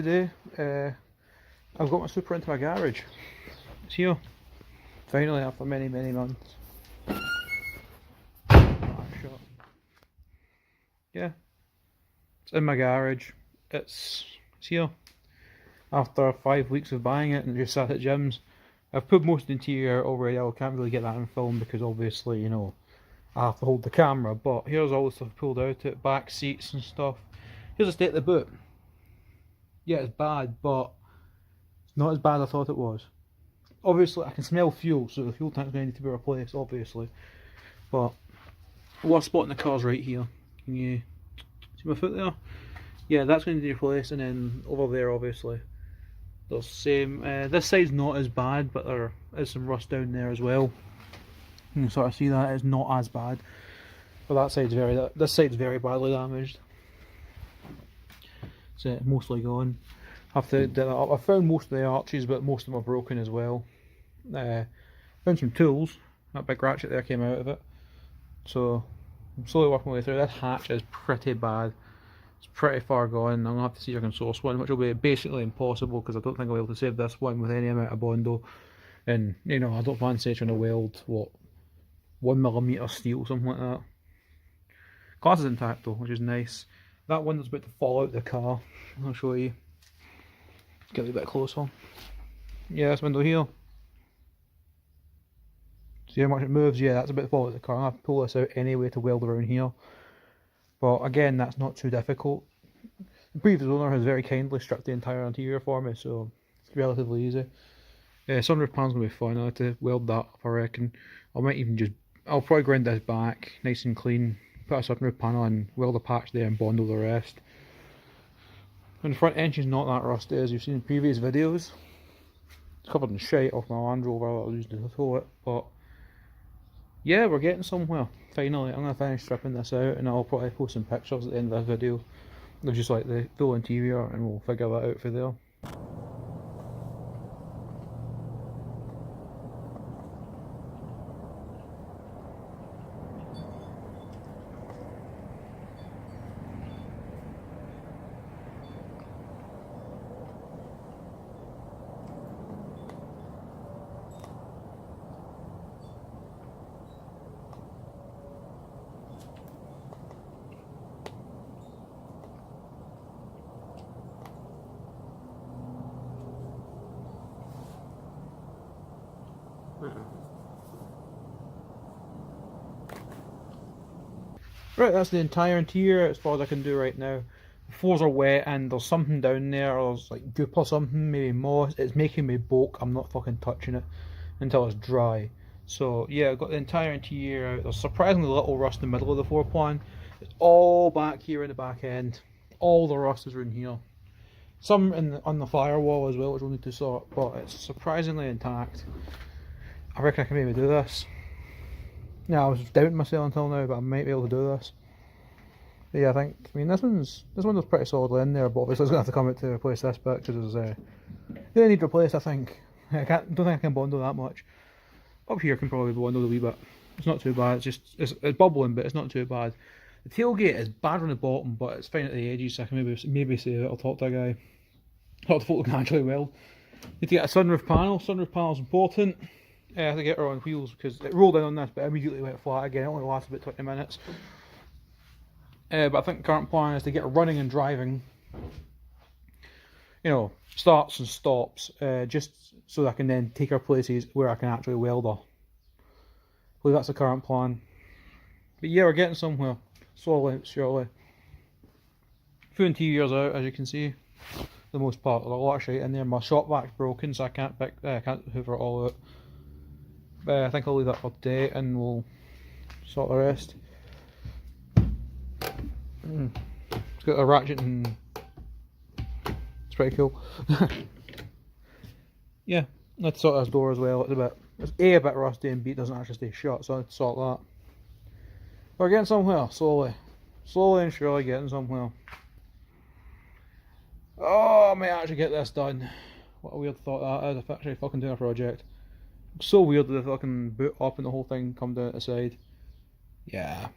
today. I've got my Supra into my garage. It's here. Finally, after many months. Yeah. It's in my garage. It's here. After 5 weeks of buying it and just sat at gyms. I've put most of the interior out already. I can't really get that in film because obviously, you know, I have to hold the camera. But here's all the stuff pulled out it, back seats and stuff. Here's the state of the boot. Yeah, it's bad, but it's not as bad as I thought it was. Obviously, I can smell fuel, so the fuel tank's going to need to be replaced, obviously. But the worst spot in the car's right here. Can you see my foot there? Yeah, that's going to be replaced, and then over there, obviously, there's the same. This side's not as bad, but there is some rust down there as well. You can sort of see that it's not as bad, but that side's this side's very badly damaged. It's mostly gone. I have to do that up. I found most of the arches, but most of them are broken as well. Found some tools. That big ratchet there came out of it. So I'm slowly working my way through. This hatch is pretty bad. It's pretty far gone. I'm gonna have to see if I can source one, which will be basically impossible because I don't think I'll be able to save this one with any amount of Bondo. And you know, I don't fancy trying to weld what 1mm steel, something like that. Glass is intact though, which is nice. That window's about to fall out of the car. I'll show you. Get a little bit closer. Yeah, this window here. See how much it moves? Yeah, that's about to fall out of the car. I have to pull this out anyway to weld around here. But again, that's not too difficult. The previous owner has very kindly stripped the entire interior for me, so it's relatively easy. Sunroof panel's gonna be fun. I'll have to weld that up, I reckon. I'll probably grind this back nice and clean, put a sunroof panel and weld a patch there and bundle the rest. And the front engine's not that rusty as you've seen in previous videos. It's covered in shite off my Land Rover that I was using to tow it, but yeah, we're getting somewhere. Finally, I'm going to finish stripping this out and I'll probably post some pictures at the end of this video of just like the full interior and we'll figure that out for there. Right, that's the entire interior as far as I can do right now. The floors are wet and there's something down there, or there's like goop or something, maybe moss. It's making me bulk. I'm not fucking touching it until it's dry. So yeah, I've got the entire interior out. There's surprisingly little rust in the middle of the floor plan. It's all back here in the back end. All the rust is in here. Some on the firewall as well, which we'll need to sort, but it's surprisingly intact. I reckon I can maybe do this. Yeah, I was doubting myself until now, but I might be able to do this. But yeah, I mean this window's pretty solidly in there, but obviously it's going to have to come out to replace this bit because they need replaced, I think. Don't think I can bundle that much. Up here can probably be bundled a wee bit. It's not too bad, it's bubbling, but it's not too bad. The tailgate is bad on the bottom, but it's fine at the edges, so I can maybe save it. I'll talk to a guy. Talk to folk who can actually weld. Need to get a sunroof panel. Sunroof panel's important. I have to get her on wheels because it rolled in on this but immediately went flat again. It only lasted about 20 minutes. But I think the current plan is to get her running and driving. You know, starts and stops, just so that I can then take her places where I can actually weld her. I believe that's the current plan. But yeah, we're getting somewhere. Slowly, surely. Full interior's out, as you can see. For the most part, there's a lot of shit in there. My shop vac's broken, so I can't hoover it all out. I think I'll leave that for today and we'll sort the rest. It's got a ratchet and it's pretty cool. Yeah, let's sort this door as well. It's a bit rusty and B, it doesn't actually stay shut, so I'd sort that. We're getting somewhere, slowly and surely getting somewhere. Oh, I may actually get this done. What a weird thought that is, if actually fucking doing a project. So weird that the fucking boot up and the whole thing come down to the side. Yeah.